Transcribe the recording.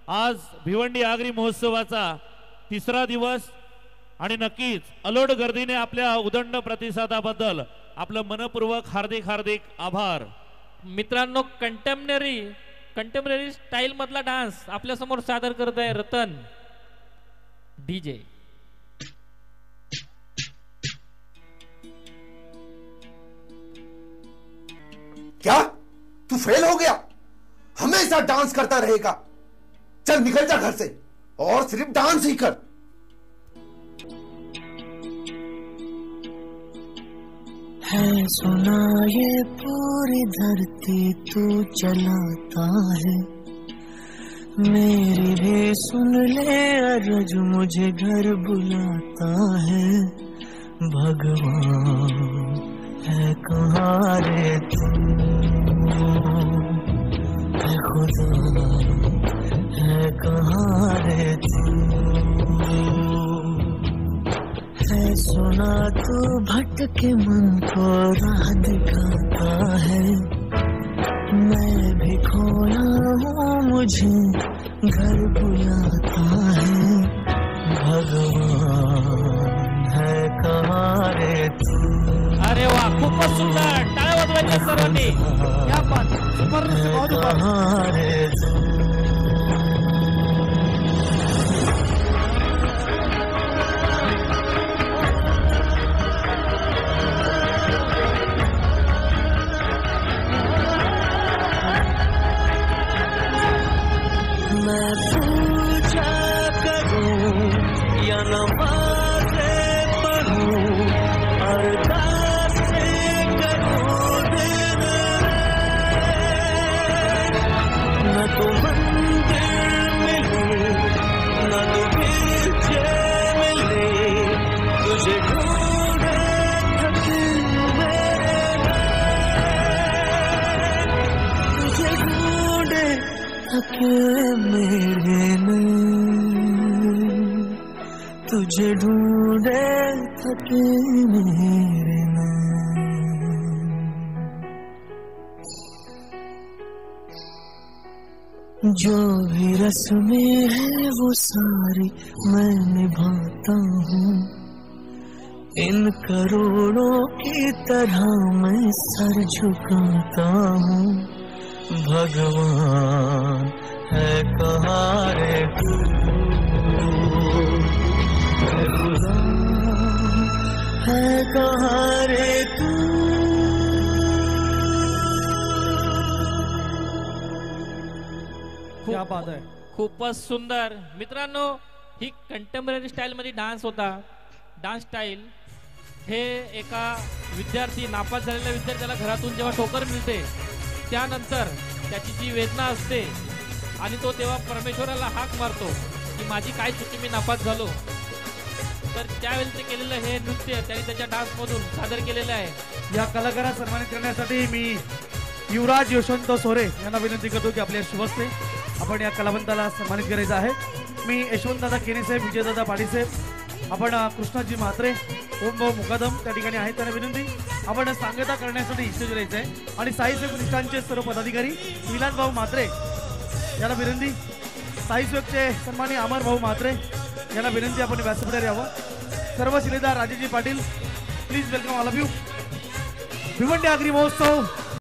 आज भिवंडी आगरी महोत्सवाचा तिसरा दिवस आणि नक्कीच अलोट गर्दीने आपल्या उदंड प्रतिसादाबद्दल आपलं मनपूर्वक हार्दिक हार्दिक आभार। मित्रांनो, कंटेम्पररी स्टाईल मधला डान्स आपल्या समोर सादर करत आहे रतन डीजे। क्या तू फेल हो गया? हमेशा डांस करता रहेगा? चल निकल जा घर से और सिर्फ डांस ही कर। है सुना ये पूरी धरती तू चलाता है, मेरी भी सुन ले अर्ज मुझे घर बुलाता है। भगवान है कहाँ रे तू, है खुदा है कहाँ रे तू। है सुना तू भटके मन को राह दिखाता है, मैं भी खोया हूँ मुझे घर बुलाता है। भगवान है कहाँ रे तू। अरे वाह, खूपच सुंदर, टाळ्या वाजवायच्या सर्वांनी। क्या बात, सुपर कहाँ रे तू। मैं पूजा करूं या नमाज़े पढ़ूं, अरदासें करूं दिन न तो मंदिर मिले न तो गिरजे मिले, तुझे ढूंढे थके मेरे, तुझे ढूंढे थके मेरे नैन, तुझे ढूंढे थके मेरे नैन। जो भी रस्में हैं वो सारी मैं निभाता हूँ, इन करोड़ों की तरह मैं सर झुकाता हूँ। भगवान है कहाँ रे तू, है खुदा है कहाँ रे तू। क्या बात है, खूपच सुंदर। मित्रांनो, ही कंटेम्पररी स्टाईल मध्ये डान्स होता। डान्स स्टाईल हे एका विद्यार्थी, नापास झालेल्या विद्यार्थ्याला घरातून जेव्हा ठोकर मिळते त्यानंतर त्याची जी वेदना असते आणि तो तेव्हा परमेश्वराला हाक मारतो की माझी काय चुकी, मी नापास झालो। तर त्यावेळेस ते केलेलं हे नृत्य त्यांनी त्याच्या डान्स मधून सादर केलेलं आहे। या कलाकाराला सन्मानित करण्यासाठी मी युवराज यशवंत सोरे यांना विनंती करतो की आपल्या शुभस्ते आपण या कलावंताला सन्मानित करायचं आहे। मी यशवंतदादा केने साहेब, विजयदादा पाटील साहेब, आपण कृष्णाजी म्हात्रे, ओमभाऊ मुकादम त्या ठिकाणी आहेत, त्यांना विनंती आपण सांगता करण्यासाठी स्टेजवर यायचं आहे। आणि साईसेवक प्रतिष्ठानचे सर्व पदाधिकारी विलास भाऊ म्हात्रे यांना विनंती, साईसेवकचे सन्माननीय अमर भाऊ म्हात्रे यांना विनंती आपण व्यासपीठावर यावं। सर्व शिलेदार Rajeji Patil, please welcome all of you. Bhiwandi Agri महोत्सव